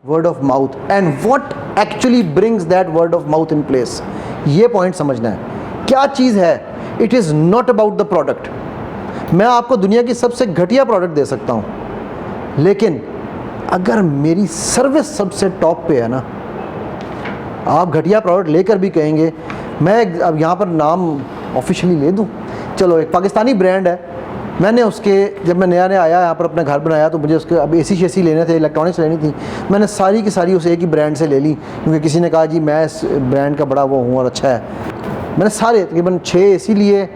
Word of mouth and what actually brings that word of mouth in place. ये point समझना है, क्या चीज़ है। It is not about the product. मैं आपको दुनिया की सबसे घटिया प्रोडक्ट दे सकता हूँ, लेकिन अगर मेरी सर्विस सबसे टॉप पे है ना, आप घटिया प्रोडक्ट लेकर भी कहेंगे। मैं अब यहाँ पर नाम ऑफिशियली ले दूँ, चलो एक पाकिस्तानी ब्रांड है, मैंने उसके जब मैं नया आया यहाँ पर अपना घर बनाया तो मुझे उसके अब एसी शेसी लेने थे, इलेक्ट्रॉनिक्स लेनी थी, मैंने सारी की सारी उस एक ही ब्रांड से ले ली, क्योंकि किसी ने कहा जी मैं इस ब्रांड का बड़ा वो हूँ और अच्छा है। मैंने सारे तकरीबन 6 एसी लिए,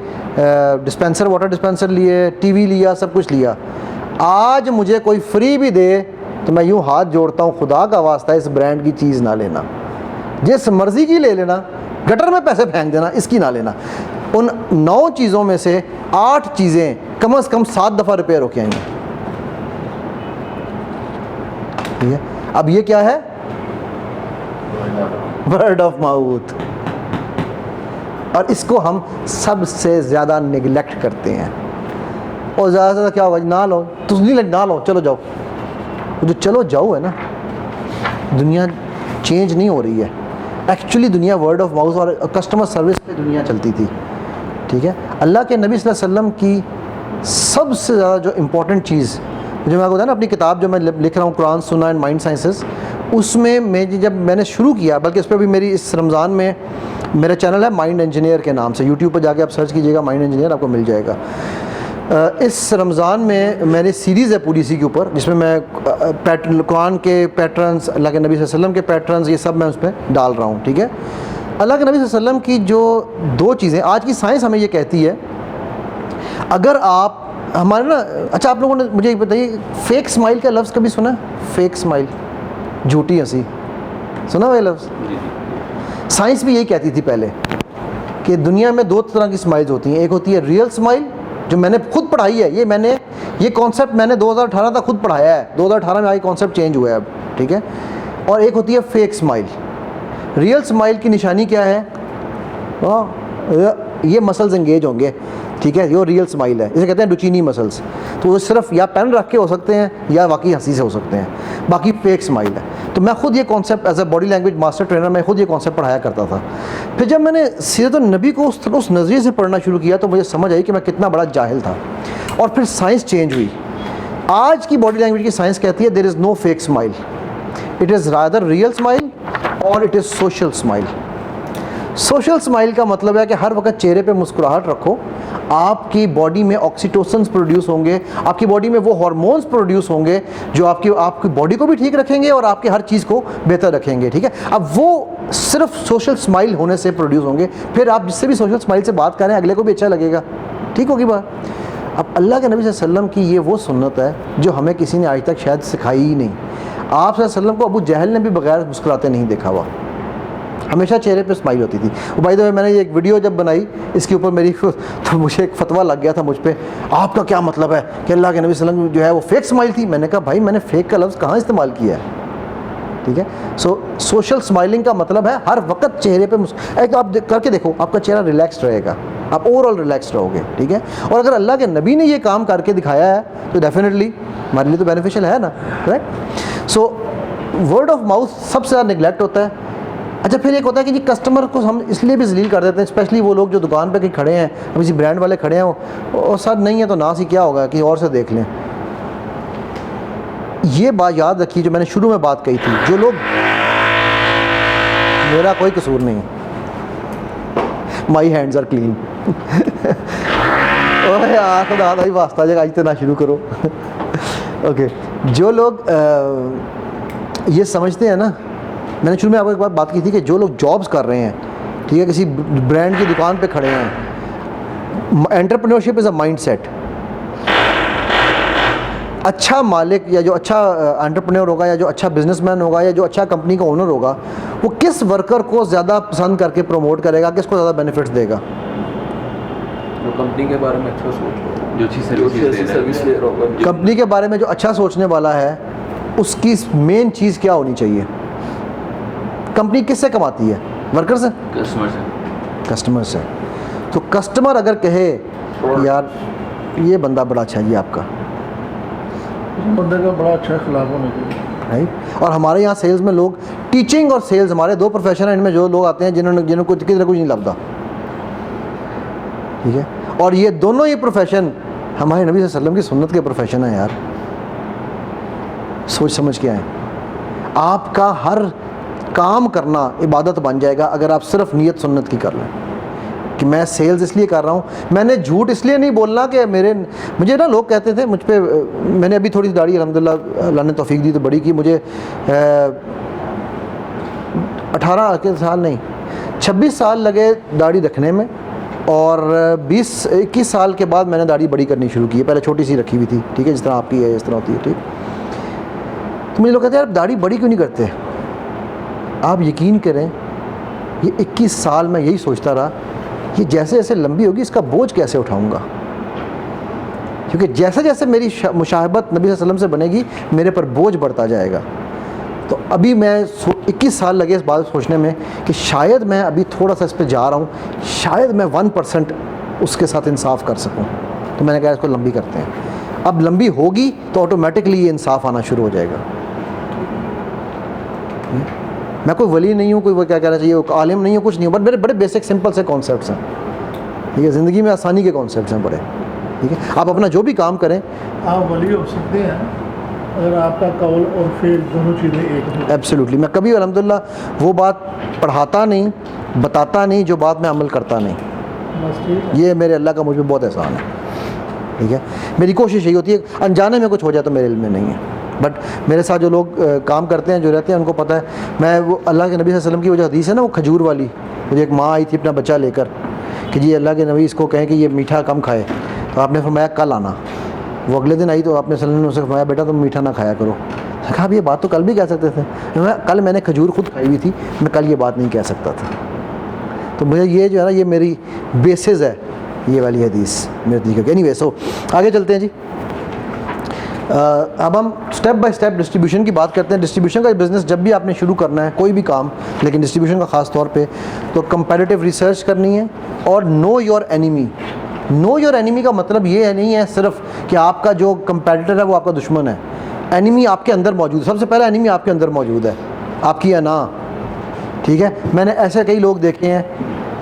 डिस्पेंसर वाटर डिस्पेंसर लिए, टीवी लिया, सब कुछ लिया। आज मुझे कोई फ्री भी दे तो मैं यूँ हाथ जोड़ता हूँ, खुदा का वास्ता इस ब्रांड की चीज़ ना लेना, जिस मर्ज़ी की ले लेना, गटर में पैसे फेंक देना, इसकी ना लेना। उन 9 चीज़ों में से 8 चीज़ें कम से कम 7 दफ़ा रिपेयर होके आएंगी। ठीक है, अब ये क्या है? Word of mouth. और इसको हम सबसे ज़्यादा निगलेक्ट करते हैं। और ज़्यादा से ज़्यादा क्या होगा, ना लो तो नहीं, ना लो, चलो जाओ। जो चलो जाओ है ना, दुनिया चेंज नहीं हो रही है। एक्चुअली दुनिया वर्ड ऑफ माउथ और कस्टमर सर्विस पे दुनिया चलती थी। ठीक है, अल्लाह के नबी सल्लल्लाहु अलैहि वसल्लम की सबसे ज़्यादा जो इम्पोर्टेंट चीज़ जो मैं आपको बताया ना, अपनी किताब जो मैं लिख रहा हूँ कुरान सुन्नह एंड माइंड साइंसेस, उसमें मैं जब मैंने शुरू किया, बल्कि इस पर भी मेरी इस रमज़ान में मेरा चैनल है माइंड इंजीनियर के नाम से, यूट्यूब पर जाके आप सर्च कीजिएगा माइंड इंजीनियर, आपको मिल जाएगा। इस रमज़ान में मेरी सीरीज़ है पूरी इसी के ऊपर, जिसमें मैं कुरान के पैटर्न्स, अल्लाह के नबी सल्लल्लाहु अलैहि वसल्लम के पैटर्न्स, ये सब मैं उस पर डाल रहा हूँ। ठीक है, अल्लाह के नबी सल्लल्लाहु अलैहि वसल्लम की जो 2 चीज़ें, आज की साइंस हमें ये कहती है, अगर आप हमारे ना, अच्छा आप लोगों ने मुझे एक बताइए, फेक स्माइल का लफ्ज़ कभी सुना? फेक स्माइल, झूठी हंसी, सुना हुआ लफ्ज़? साइंस भी यही कहती थी पहले कि दुनिया में 2 तरह की स्माइल्स होती हैं। एक होती है रियल स्माइल, जो मैंने खुद पढ़ाई है, ये कॉन्सेप्ट मैंने 2018 तक खुद पढ़ाया है, 2018 में आई कॉन्सेप्ट चेंज हुआ है अब। ठीक है, और एक होती है फेक स्माइल। रियल स्माइल की निशानी क्या है? ये मसल्स एंगेज होंगे। ठीक है, ये रियल स्माइल है, इसे कहते हैं डुचीनी मसल्स। तो वो सिर्फ या पेन रख के हो सकते हैं या वाकई हंसी से हो सकते हैं, बाकी फेक स्माइल है। तो मैं खुद ये concept as a body language master trainer, मैं खुद ये कॉन्सेप्ट पढ़ाया करता था। फिर जब मैंने सीरत नबी को उस नज़रिए से पढ़ना शुरू किया तो मुझे समझ आई कि मैं कितना बड़ा जाहिल था। और फिर साइंस चेंज हुई। आज की बॉडी लैंग्वेज की साइंस कहती है there is no fake smile, it is rather real smile और it is social smile. Social smile का मतलब है कि हर वक्त चेहरे पे मुस्कुराहट रखो, आपकी बॉडी में ऑक्सीटोसिन्स प्रोड्यूस होंगे, आपकी बॉडी में वो हार्मोन्स प्रोड्यूस होंगे जो आपकी बॉडी को भी ठीक रखेंगे और आपकी हर चीज़ को बेहतर रखेंगे। ठीक है, अब वो सिर्फ सोशल स्माइल होने से प्रोड्यूस होंगे, फिर आप जिससे भी सोशल स्माइल से बात करें अगले को भी अच्छा लगेगा। ठीक होगी बात? अब अल्लाह के नबी सल्लल्लाहु अलैहि वसल्लम की ये वो सुन्नत है जो हमें किसी ने आज तक शायद सिखाई ही नहीं। आप सल्लल्लाहु अलैहि वसल्लम को अबू जहल ने भी बगैर मुस्कुराते नहीं देखा हुआ, हमेशा चेहरे पे स्माइल होती थी। और भाई मैंने ये एक वीडियो जब बनाई इसके ऊपर मेरी तो मुझे एक फतवा लग गया था मुझ पे, आपका क्या मतलब है कि अल्लाह के नबी सल्लल्लाहु अलैहि वसल्लम जो है वो फेक स्माइल थी। मैंने कहा भाई मैंने फेक का लफ्ज़ कहाँ इस्तेमाल किया है? ठीक है, सोशल स्माइलिंग का मतलब है हर वक्त चेहरे पे एक आप करके देखो, आपका चेहरा रिलैक्स्ड रहेगा, आप ओवरऑल रिलैक्स्ड रहोगे। ठीक है, और अगर अल्लाह के नबी ने ये काम करके दिखाया है तो डेफिनेटली हमारे लिए तो बेनिफिशियल है ना, right? So word of mouth सबसे ज़्यादा निगलेक्ट होता है। अच्छा, फिर एक होता है कि जी कस्टमर को हम इसलिए भी जलील कर देते हैं, स्पेशली वो लोग जो दुकान पे कहीं खड़े हैं, किसी ब्रांड वाले खड़े हैं, और सर नहीं है तो ना सी क्या होगा, किसी और से देख लें। ये बात याद रखिए जो मैंने शुरू में बात कही थी, जो लोग, मेरा कोई कसूर नहीं, माई हैंड्स आर क्लीन। ओह यार खुदा दा ही वास्ता जगह आज तो ना शुरू करो। ओके, जो लोग ये समझते हैं ना, मैंने शुरू में आपको एक बात की थी कि जो लोग जॉब्स कर रहे हैं, ठीक है, किसी ब्रांड की दुकान पे खड़े हैं, एंटरप्रेन्योरशिप इज़ अ माइंडसेट। अच्छा मालिक या जो अच्छा एंटरप्रेन्योर होगा या जो अच्छा बिजनेसमैन होगा या जो अच्छा कंपनी का ओनर होगा, वो किस वर्कर को ज़्यादा पसंद करके प्रमोट करेगा, किसको ज़्यादा बेनिफिट्स देगा? जो कंपनी के बारे में अच्छा सोच, जो अच्छी सर्विस ले रहा होगा, कंपनी के बारे में जो अच्छा सोचने वाला है, उसकी मेन चीज़ क्या होनी चाहिए? कंपनी किससे कमाती है? वर्कर से? कस्टमर से। कस्टमर से। तो कस्टमर अगर कहे यार ये बंदा बड़ा अच्छा है जी आपका, उस बंदे का बड़ा अच्छा खिलाफ होना चाहिए। राइट। और हमारे यहाँ सेल्स में लोग, टीचिंग और सेल्स हमारे दो प्रोफेशन हैं, इनमें जो लोग आते हैं जिन्होंने कुछ किसी कुछ नहीं लगता, ठीक है। और ये दोनों ही प्रोफेशन हमारे नबी सल्लल्लाहु अलैहि वसल्लम की सुन्नत के प्रोफेशन है यार, सोच समझ के आए। आपका हर काम करना इबादत बन जाएगा अगर आप सिर्फ नीयत सुन्नत की कर लें कि मैं सेल्स इसलिए कर रहा हूँ, मैंने झूठ इसलिए नहीं बोलना कि मुझे ना लोग कहते थे मुझ पे, मैंने अभी थोड़ी सी दाढ़ी अल्हम्दुलिल्लाह अल्लाह ने तौफीक दी तो बड़ी की, मुझे 18 के साल नहीं 26 साल लगे दाढ़ी रखने में, और 20-21 साल के बाद मैंने दाढ़ी बड़ी करनी शुरू की है। पहले छोटी सी रखी हुई थी, ठीक है, जिस तरह आपकी है इस तरह होती है, ठीक। तो मुझे लोग कहते हैं यार दाढ़ी बड़ी क्यों नहीं करते। आप यकीन करें ये 21 साल में यही सोचता रहा, ये जैसे जैसे लंबी होगी इसका बोझ कैसे उठाऊंगा, क्योंकि जैसे जैसे मेरी मुशाहबत नबी सल्लल्लाहु अलैहि वसल्लम से बनेगी मेरे पर बोझ बढ़ता जाएगा। तो अभी मैं 21 साल लगे इस बात सोचने में कि शायद मैं अभी थोड़ा सा इस पर जा रहा हूँ, शायद मैं 1% उसके साथ इंसाफ कर सकूँ। तो मैंने कहा इसको लंबी करते हैं। अब लंबी होगी तो ऑटोमेटिकली ये इंसाफ आना शुरू हो जाएगा। मैं कोई वली नहीं हूँ, कोई वो क्या कहना चाहिए, आलिम नहीं हूँ, कुछ नहीं हूँ, बट मेरे बड़े बेसिक सिंपल से कॉन्सेप्ट्स हैं, ठीक है। ज़िंदगी में आसानी के कॉन्सेप्ट्स हैं बड़े, ठीक है। आप अपना जो भी काम करें, आप वली हो सकते हैं अगर आपका कौल और फेल दोनों चीज़ें एक हो। एब्सोल्युटली। मैं कभी अल्हम्दुलिल्लाह वो बात पढ़ाता नहीं, बताता नहीं जो बात मैं अमल करता नहीं, बस ठीक है। ये मेरे अल्लाह का मुझ पर बहुत एहसान है, ठीक है। मेरी कोशिश यही होती है अनजाने में कुछ हो जाए तो मेरे इल्म में नहीं है, बट मेरे साथ जो लोग काम करते हैं, जो रहते हैं, उनको पता है। मैं वो अल्लाह के नबी सल्लल्लाहु अलैहि वसल्लम की वो जो हदीस है ना, वो खजूर वाली, मुझे एक माँ आई थी अपना बच्चा लेकर कि जी अल्लाह के नबी इसको कहें कि ये मीठा कम खाए, तो आपने फरमाया कल आना। वो अगले दिन आई तो आपने सल्लल्लाहु अलैहि वसल्लम से फरमाया बेटा तुम मीठा ना खाया करो। कहा अब ये बात तो कल भी कह सकते थे, कल मैंने खजूर खुद खाई हुई थी, मैं कल ये बात नहीं कह सकता था। तो मुझे ये जो है ना, ये मेरी बेसिस है ये वाली हदीस मेरे तरीके की। एनीवे, सो आगे चलते हैं जी। अब हम स्टेप बाय स्टेप डिस्ट्रीब्यूशन की बात करते हैं। डिस्ट्रीब्यूशन का बिज़नेस जब भी आपने शुरू करना है, कोई भी काम, लेकिन डिस्ट्रीब्यूशन का ख़ास तौर पे, तो कंपैरेटिव रिसर्च करनी है और know your enemy. Know your enemy का मतलब ये है नहीं है सिर्फ कि आपका जो कंपैरेटर है वो आपका दुश्मन है। एनिमी आपके अंदर मौजूद है। सबसे पहला एनिमी आपके अंदर मौजूद है, आपकी अना, ठीक है। मैंने ऐसे कई लोग देखे हैं,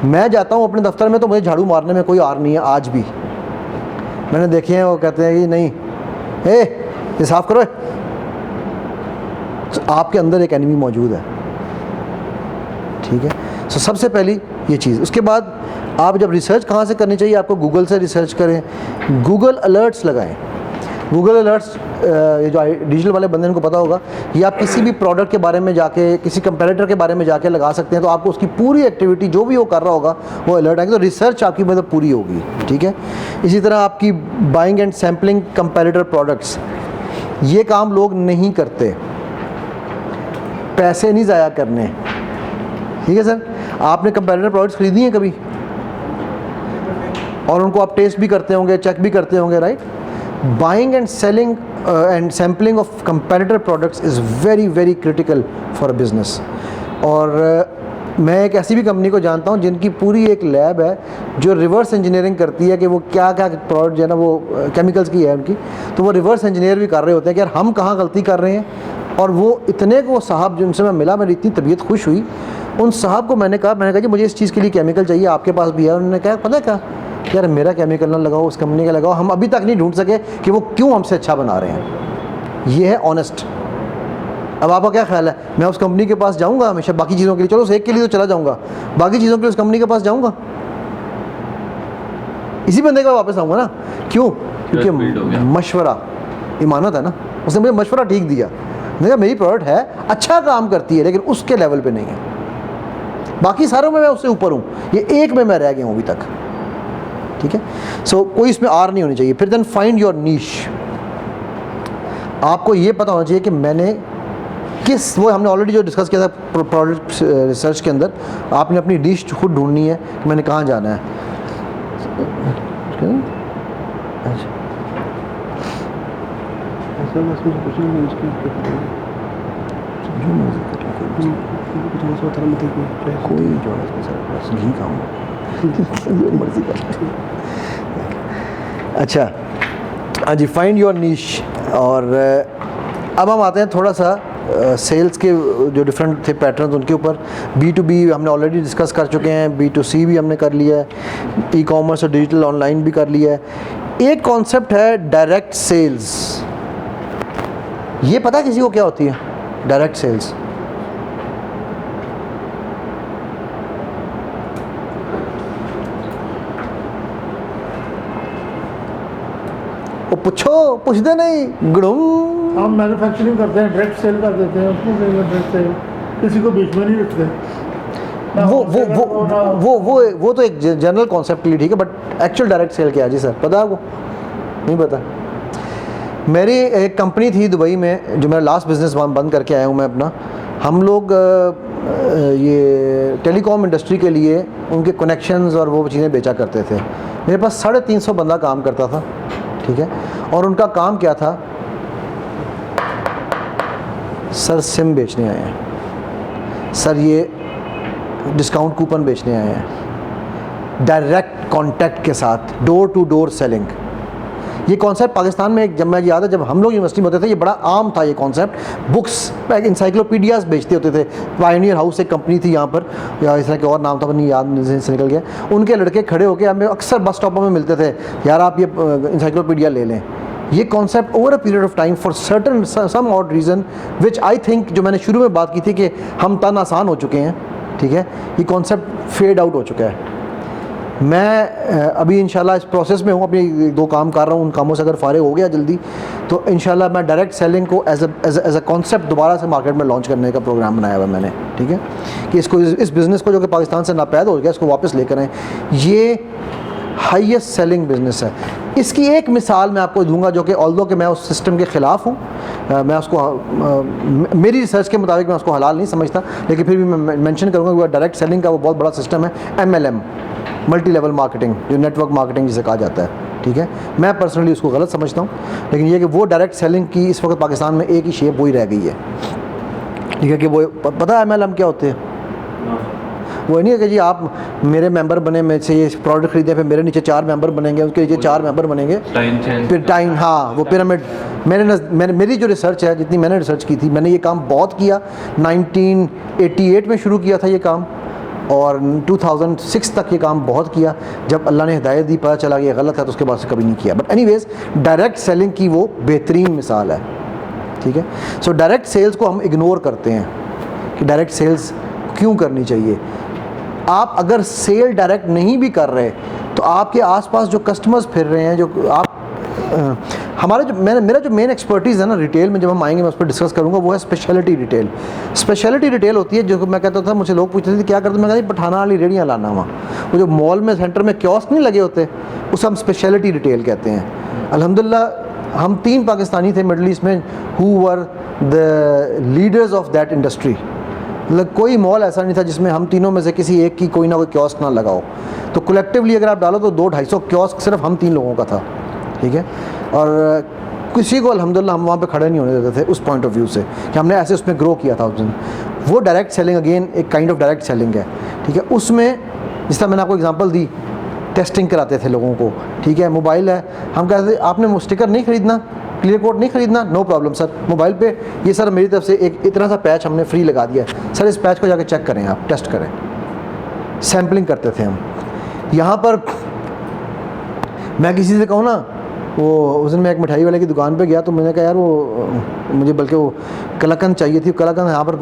मैं जाता हूँ अपने दफ्तर में तो मुझे झाड़ू मारने में कोई आर नहीं है, आज भी मैंने देखे हैं, वो कहते हैं कि नहीं ये साफ करो। तो आपके अंदर एक एनिमी मौजूद है, ठीक है। तो सबसे पहली ये चीज़। उसके बाद आप जब रिसर्च कहाँ से करनी चाहिए, आपको गूगल से रिसर्च करें, गूगल अलर्ट्स लगाएं। गूगल अलर्ट्स ये जो डिजिटल वाले बंदे को पता होगा, ये आप किसी भी प्रोडक्ट के बारे में जाके, किसी कंपैरेटर के बारे में जाके लगा सकते हैं, तो आपको उसकी पूरी एक्टिविटी जो भी वो कर रहा होगा वो अलर्ट आएगी, तो रिसर्च आपकी मतलब पूरी होगी, ठीक है। इसी तरह आपकी buying and sampling comparator products, ये काम लोग नहीं करते, पैसे नहीं ज़ाया करने, ठीक है सर। आपने कंपैरेटर प्रोडक्ट्स खरीदी हैं कभी, और उनको आप टेस्ट भी करते होंगे, चेक भी करते होंगे, right. Buying and selling and sampling of comparator products is very very critical for a business. और मैं एक ऐसी भी कंपनी को जानता हूँ जिनकी पूरी एक लैब है जो रिवर्स इंजीनियरिंग करती है कि वो क्या क्या प्रोडक्ट जो है ना, वो केमिकल्स की है उनकी, तो वो रिवर्स इंजीनियर भी कर रहे होते हैं कि यार हम कहाँ गलती कर रहे हैं। और वो इतने को साहब जिनसे मैं मिला, मेरी इतनी तबीयत खुश हुई, उन साहब को मैंने कहा जी मुझे इस चीज़ के लिए केमिकल चाहिए, आपके पास भी है। उन्होंने कहा पता है क्या यार, मेरा केमिकल ना लगाओ, उस कंपनी का लगाओ, हम अभी तक नहीं ढूंढ सके कि वो क्यों हमसे अच्छा बना रहे हैं। ये है ऑनेस्ट। अब आपका क्या ख्याल है, मैं उस कंपनी के पास जाऊंगा हमेशा बाकी चीज़ों के लिए? चलो उस एक के लिए तो चला जाऊंगा, बाकी चीज़ों के लिए उस कंपनी के पास जाऊंगा, इसी बंदे का वापस आऊँगा ना। क्यों? क्योंकि मशवरा इमानत है ना, उसने मुझे मशवरा ठीक दिया। देखा मेरी प्रोडक्ट है, अच्छा काम करती है, लेकिन उसके लेवल पे नहीं है, बाकी सारों में मैं उससे ऊपर हूँ, ये एक में मैं रह गया हूँ अभी तक, ठीक है। सो कोई इसमें आर नहीं होनी चाहिए। फिर देन फाइंड योर नीश। आपको ये पता होना चाहिए कि मैंने किस, वो हमने ऑलरेडी जो डिस्कस किया था प्रोडक्ट रिसर्च के अंदर, आपने अपनी डिश खुद ढूंढनी है कि मैंने कहाँ जाना है। कोई जो घी खाऊंगा जो मर्जी कर। अच्छा हाँ जी, फाइंड योर नीश। और अब हम आते हैं थोड़ा सा सेल्स के जो डिफरेंट थे पैटर्न उनके ऊपर। B2B हमने ऑलरेडी डिस्कस कर चुके हैं, B2C भी हमने कर लिया है, ई कॉमर्स और डिजिटल ऑनलाइन भी कर लिया है। एक कॉन्सेप्ट है डायरेक्ट सेल्स। ये पता है किसी को क्या होती है डायरेक्ट सेल्स? वो पूछते नहीं गुड़ुम। हम मैन्युफैक्चरिंग करते हैं, डायरेक्ट सेल कर देते हैं, उसको डायरेक्ट सेल, किसी को बीच में नहीं रखते। वो तो एक जनरल कॉन्सेप्ट के लिए ठीक है, बट एक्चुअल डायरेक्ट सेल क्या है जी सर, पता है आपको? नहीं पता। मेरी एक कंपनी थी दुबई में, जो मेरा लास्ट बिजनेस बंद करके आया हूँ मैं अपना। हम लोग ये टेलीकॉम इंडस्ट्री के लिए उनके कनेक्शंस और वो चीज़ें बेचा करते थे। मेरे पास 350 बंदा काम करता था, ठीक है, और उनका काम क्या था? सर सिम बेचने आए हैं, सर ये डिस्काउंट कूपन बेचने आए हैं, डायरेक्ट कॉन्टैक्ट के साथ डोर टू डोर सेलिंग। ये कॉन्सेप्ट पाकिस्तान में जब मैं याद है जब हम लोग यूनिवर्सिटी में होते थे ये बड़ा आम था ये कॉन्सेप्ट। बुक्स इंसाइक्लोपीडियाज बेचते होते थे। पायनियर हाउस एक कंपनी थी यहाँ पर, या इस तरह के और नाम था, नहीं याद से निकल गया। उनके लड़के खड़े होकर हमें अक्सर बस स्टॉपों में मिलते थे, यार आप ये इंसाइक्लोपीडिया ले लें। ये concept over a period of time for certain some odd reason which I think, जो मैंने शुरू में बात की थी कि हम तन आसान हो चुके हैं, ठीक है, ये कॉन्सेप्ट फेड आउट हो चुका है। मैं अभी इंशाल्लाह इस प्रोसेस में हूँ, अपनी 2 काम कर रहा हूँ, उन कामों से अगर फारिग हो गया जल्दी तो इंशाल्लाह मैं डायरेक्ट सेलिंग को एज अ कॉन्सेप्ट दोबारा से मार्केट में लॉन्च करने का प्रोग्राम बनाया हुआ है मैंने, ठीक है, कि इसको इस बिज़नेस को जो कि पाकिस्तान से नापैद हो गया इसको वापस लेकर आएँ। ये हाईएस्ट सेलिंग बिज़नेस है। इसकी एक मिसाल मैं आपको दूंगा, जो कि ऑल्दो कि मैं उस सिस्टम के ख़िलाफ़ हूँ, मैं उसको मेरी रिसर्च के मुताबिक मैं उसको हलाल नहीं समझता, लेकिन फिर भी मैं मेंशन करूँगा कि डायरेक्ट सेलिंग का वो बहुत बड़ा सिस्टम है, MLM, मल्टी लेवल मार्केटिंग, जो नेटवर्क मार्केटिंग जिसे कहा जाता है, ठीक है। मैं पर्सनली उसको गलत समझता हूँ, लेकिन ये कि वो डायरेक्ट सेलिंग की इस वक्त पाकिस्तान में एक ही शेप वही रह गई है, ठीक है, कि वो पता है MLM क्या होते हैं? वो नहीं है कि जी आप मेरे मेंबर बने, मेरे से ये प्रोडक्ट खरीदे, फिर मेरे नीचे 4 मेंबर बनेंगे, उसके नीचे 4 मेंबर बनेंगे, फिर टाइम, हाँ वो पिरामिड। मेरी जो रिसर्च है, जितनी मैंने रिसर्च की थी, मैंने ये काम बहुत किया। 1988 में शुरू किया था ये काम, और 2006 तक ये काम बहुत किया। जब अल्लाह ने हिदायत दी, पता चला कि ये गलत है, तो उसके बाद से कभी नहीं किया। बट एनीवेज डायरेक्ट सेलिंग की वो बेहतरीन मिसाल है, ठीक है। सो डायरेक्ट सेल्स को हम इग्नोर करते हैं कि डायरेक्ट सेल्स क्यों करनी चाहिए। आप अगर सेल डायरेक्ट नहीं भी कर रहे तो आपके आसपास जो कस्टमर्स फिर रहे हैं, जो आप हमारा जो मेरा जो मेन एक्सपर्टीज़ है ना रिटेल में, जब हम आएंगे मैं उस पर डिस्कस करूँगा, वो है स्पेशलिटी रिटेल। स्पेशलिटी रिटेल होती है, जो मैं कहता था, मुझे लोग पूछते थे क्या करते, मैं कहता पठाना वाली रेडियाँ लाना वहाँ, वो जो मॉल में सेंटर में कियोस्क नहीं लगे होते, उसे हम स्पेशलिटी रिटेल कहते हैं। अल्हम्दुलिल्लाह हम 3 पाकिस्तानी थे मिडल ईस्ट में who were the leaders of that industry. मतलब कोई मॉल ऐसा नहीं था जिसमें हम तीनों में से किसी एक की कोई ना कोई कियोस्क ना लगाओ। तो कलेक्टिवली अगर आप डालो तो 200-250 कियोस्क सिर्फ हम 3 लोगों का था, ठीक है। और किसी को अल्हम्दुलिल्लाह हम वहाँ पे खड़े नहीं होने देते थे उस पॉइंट ऑफ व्यू से, कि हमने ऐसे उसमें ग्रो किया था उस दिन। वो डायरेक्ट सेलिंग अगेन एक काइंड ऑफ डायरेक्ट सेलिंग है, ठीक है। उसमें जिस तरह मैंने आपको एग्जांपल दी, टेस्टिंग कराते थे लोगों को, ठीक है। मोबाइल है, हम कहते थे आपने स्टिकर नहीं खरीदना, क्लियर कोड नहीं खरीदना, नो प्रॉब्लम सर, मोबाइल पे ये सर मेरी तरफ से एक इतना सा पैच हमने फ्री लगा दिया है सर, इस पैच को जाके चेक करें, आप टेस्ट करें। सैम्पलिंग करते थे हम। यहाँ पर मैं किसी से कहूँ ना, वो उस दिन मैं एक मिठाई वाले की दुकान पे गया, तो मैंने कहा यार वो मुझे बल्कि वो कलाकंद चाहिए थी। कलाकंद यहाँ पर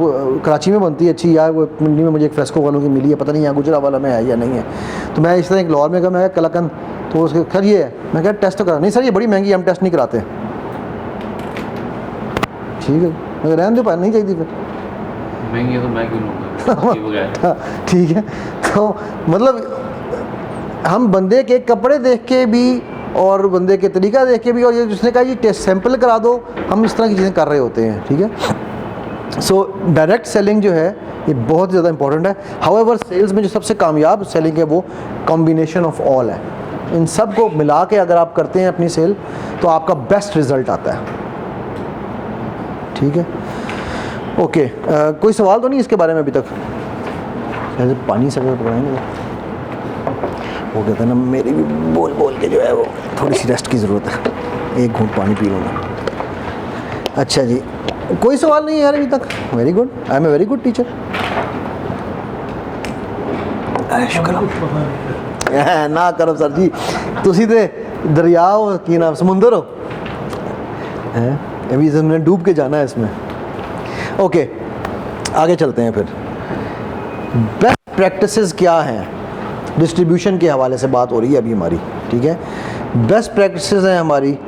कराची में बनती है अच्छी, यार वो मंडी में मुझे एक फ्रेस्को वालों की मिली है, पता नहीं यहाँ गुजरावाला में है या नहीं है। तो मैं इस तरह एक लाहौर में कहा, मैं कलाकंद, तो उसके सर ये है, मैं कहा टेस्ट तो करा, नहीं सर ये बड़ी महंगी, हम टेस्ट नहीं कराते। ठीक है, मैं रहने दो, नहीं चाहिए फिर महंगी है तो मैं क्यों लूँगा। ठीक है, तो मतलब हम बंदे के कपड़े देख के भी और बंदे के तरीका देख के भी, और ये जिसने कहा जी टेस्ट सैंपल करा दो, हम इस तरह की चीज़ें कर रहे होते हैं, ठीक है। सो डायरेक्ट सेलिंग जो है ये बहुत ज़्यादा इंपॉर्टेंट है। हाउएवर सेल्स में जो सबसे कामयाब सेलिंग है वो कॉम्बिनेशन ऑफ ऑल है। इन सब को मिला के अगर आप करते हैं अपनी सेल, तो आपका बेस्ट रिज़ल्ट आता है, ठीक है। ओके, कोई सवाल तो नहीं इसके बारे में अभी तक? ऐसे पानी से पकड़ाएंगे, वो कहते हैं ना मेरी भी बोल बोल के जो है वो थोड़ी सी रेस्ट की ज़रूरत है, एक घूंट पानी पी लूँगा। अच्छा जी, कोई सवाल नहीं है यार अभी तक। Very good, I am a very good teacher. शुक्र कुछ पता नहीं। ना करो सर जी, तुसी ते दरिया हो की नाम समुंदर हो हैं, अभी हमने डूब के जाना है इसमें। ओके आगे चलते हैं फिर। बेस्ट प्रैक्टिसेस क्या हैं, डिस्ट्रीब्यूशन के हवाले से बात हो रही है अभी हमारी, ठीक है। बेस्ट प्रैक्टिसेस हैं हमारी,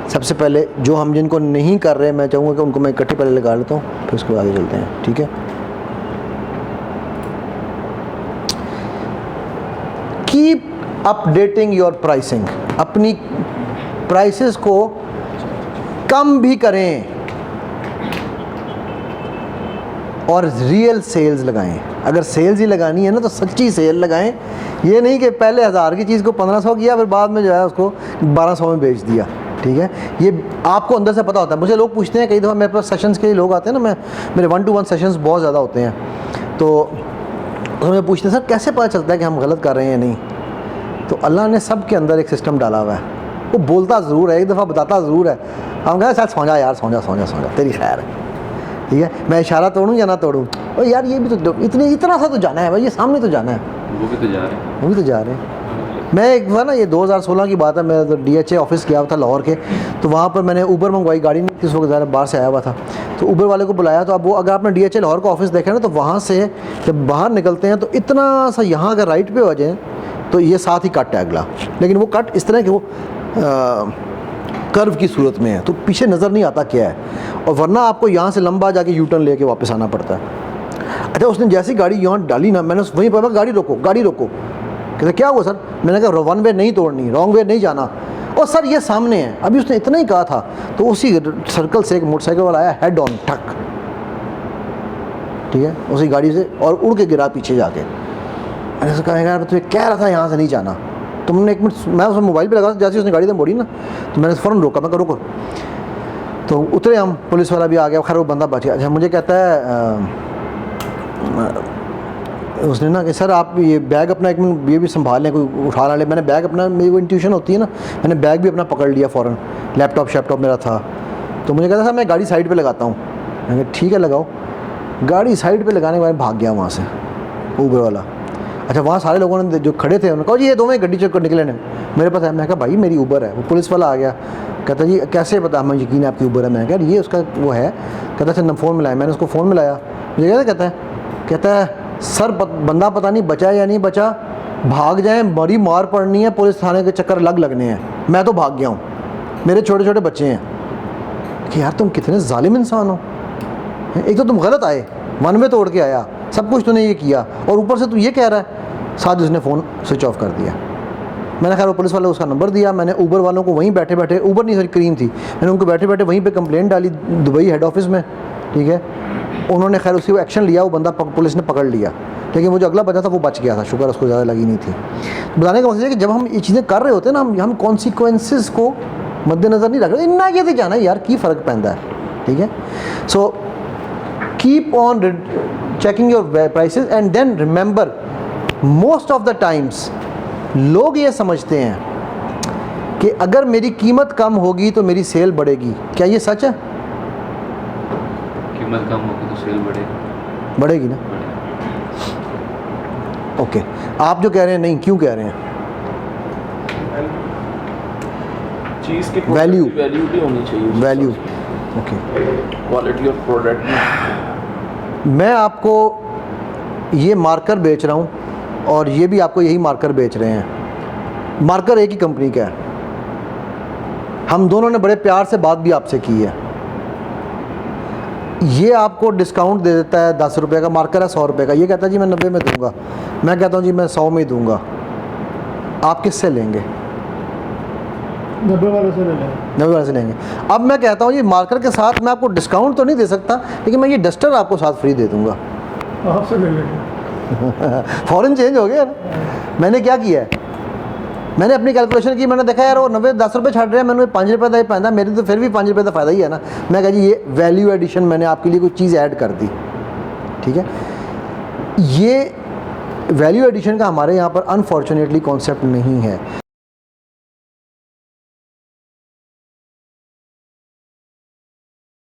सबसे पहले जो हम जिनको नहीं कर रहे, मैं चाहूँगा कि उनको मैं इकट्ठे पहले लगा लेता हूँ, फिर उसके बाद आगे चलते हैं, ठीक है। कीप अपडेटिंग योर प्राइसिंग, अपनी प्राइसेस को कम भी करें और रियल सेल्स लगाएं। अगर सेल्स ही लगानी है ना तो सच्ची सेल लगाएं, ये नहीं कि पहले 1000 की चीज़ को 1500 किया फिर बाद में जो है उसको 1200 में बेच दिया, ठीक है। ये आपको अंदर से पता होता है। मुझे लोग पूछते हैं कई दफ़ा, मेरे पास सेशंस के लिए लोग आते हैं ना, मेरे 1-to-1 सेशंस बहुत ज़्यादा होते हैं, तो मुझे पूछते हैं सर कैसे पता चलता है कि हम गलत कर रहे हैं या नहीं। तो अल्लाह ने सब के अंदर एक सिस्टम डाला हुआ है, वो बोलता ज़रूर है, एक दफ़ा बताता ज़रूर है। हम कहें सर सौ जा यार, सौ जा तेरी खैर है, ठीक है। मैं इशारा तोड़ूँ या ना तोड़ूँ, और यार ये भी तो इतना सा तो जाना है भाई, ये सामने तो जाना है, वो भी तो जा रहे हैं। मैं एक बार ना, ये 2016 की बात है, मैं तो DHA ऑफिस गया था लाहौर के, तो वहाँ पर मैंने ऊबर मंगवाई, गाड़ी नहीं थी उस वक्त, ज़रा बाहर से आया हुआ था, तो ऊबर वाले को बुलाया। तो अब वो, अगर आपने DHA लाहौर का ऑफिस देखा ना, तो वहाँ से जब बाहर निकलते हैं तो इतना सा यहाँ अगर राइट पे हो जाए तो ये साथ ही कट है अगला, लेकिन वो कट इस तरह कि वो कर्व की सूरत में है, तो पीछे नज़र नहीं आता क्या है, और वरना आपको यहाँ से लंबा जाके U-टर्न लेके वापस आना पड़ता है। अच्छा उसने जैसी गाड़ी यहाँ डाली ना, मैंने वहीं पर गाड़ी रोको, गाड़ी रोको। कहते क्या हुआ सर? मैंने कहा वन वे नहीं तोड़नी, रॉन्ग वे नहीं जाना। और सर ये सामने है, अभी उसने इतना ही कहा था तो उसी सर्कल से एक मोटरसाइकिल वाला आया, हेड ऑन ठक, ठीक है, उसी गाड़ी से, और उड़ के गिरा पीछे जाके। मैंने उससे कहा यार तुझे कह रहा था यहाँ से नहीं जाना, तुमने एक मिनट, मैं उसमें मोबाइल पे लगा, जैसे उसने गाड़ी से मोड़ी ना तो मैंने फ़ौरन रोका, मैं कहा रुको। तो उतरे हम, पुलिस वाला भी आ गया, खैर वो बंदा बच गया। अच्छा मुझे कहता है उसने ना कि सर आप ये बैग अपना एक मिनट ये भी संभाल लें, कोई उठा ले। मैंने बैग अपना, मेरी वो इंट्यूशन होती है ना, मैंने बैग भी अपना पकड़ लिया फ़ौरन, लैपटॉप शैपटॉप मेरा था। तो मुझे कहता सर मैं गाड़ी साइड पे लगाता हूँ। मैंने कहा ठीक है लगाओ। गाड़ी साइड पे लगाने के बाद भाग गया वहाँ से ऊबर वाला। अच्छा वहाँ सारे लोगों ने जो खड़े थे उन्होंने कहा जी ये दोनों गड्डी चेक कर निकले ने, मेरे पास है। मैंने कहा भाई मेरी ऊबर है। वो पुलिस वाला आ गया, कहता जी कैसे पता, हमें यकीन है आपकी ऊबर है। मैंने कहा ये उसका वो है। कहता अच्छा फ़ोन मिलाया, मैंने उसको फ़ोन मिलाया। मुझे कहता है सर बंदा पता नहीं बचा या नहीं बचा, भाग जाएं, बड़ी मार पड़नी है, पुलिस थाने के चक्कर लगने हैं, मैं तो भाग गया हूँ, मेरे छोटे छोटे बच्चे हैं। कि यार तुम कितने जालिम इंसान हो, एक तो तुम गलत आए, वन वे तोड़ के आया, सब कुछ तूने ये किया, और ऊपर से तू ये कह रहा है। साथ उसने फ़ोन स्विच ऑफ कर दिया। मैंने खैर वो पुलिस वाले को उसका नंबर दिया, मैंने ऊबर वालों को वहीं बैठे बैठे, ऊबर नहीं सॉरी क्रीम थी, मैंने उनको बैठे बैठे वहीं पे कंप्लेंट डाली दुबई हेड ऑफिस में, ठीक है। उन्होंने खैर उसी को एक्शन लिया, वो बंदा पुलिस ने पकड़ लिया, लेकिन वो जो अगला बचा था वो बच गया था, शुक्र उसको ज़्यादा लगी नहीं थी। बताने का मकसद है कि जब हम ये चीज़ें कर रहे होते हैं ना, हम कॉन्सिक्वेंसेस को मद्देनज़र नहीं रख रहे, इन्ना ये जाना है यार की फ़र्क पैदा है, ठीक है। So keep on checking your prices and then remember most of the times लोग ये समझते हैं कि अगर मेरी कीमत कम होगी तो मेरी सेल बढ़ेगी। क्या ये सच है? कीमत कम होगी तो सेल बढ़ेगी ना। ओके आप जो कह रहे हैं नहीं, क्यों कह रहे हैं? चीज़ की वैल्यू भी होनी चाहिए, value. Okay quality of product. मैं आपको ये मार्कर बेच रहा हूँ और ये भी आपको यही मार्कर बेच रहे हैं, मार्कर एक ही कंपनी का है, हम दोनों ने बड़े प्यार से बात भी आपसे की है। ये आपको डिस्काउंट दे देता है 10 रुपये का, मार्कर है 100 रुपये का, ये कहता है जी मैं 90 में दूंगा, मैं कहता हूँ जी मैं 100 में ही दूंगा। आप किससे लेंगे? 90 वाले से ले लें। 90 वाले से लेंगे। अब मैं कहता हूँ जी मार्कर के साथ मैं आपको डिस्काउंट तो नहीं दे सकता, लेकिन मैं ये डस्टर आपको साथ फ्री दे दूँगा। आपसे ले लेंगे। फ़ौरन चेंज हो गया। मैंने क्या किया है, मैंने अपनी कैलकुलेशन की, मैंने देखा यार वो 10 रुपये छड़ रहे हैं, मैंने 5 रुपये का ही पैदा, मेरे तो फिर भी 5 रुपये का फ़ायदा ही है ना। मैं कहा जी ये वैल्यू एडिशन मैंने आपके लिए कोई चीज़ ऐड कर दी, ठीक है। ये वैल्यू एडिशन का हमारे यहाँ पर अनफॉर्चुनेटली कॉन्सेप्ट नहीं है।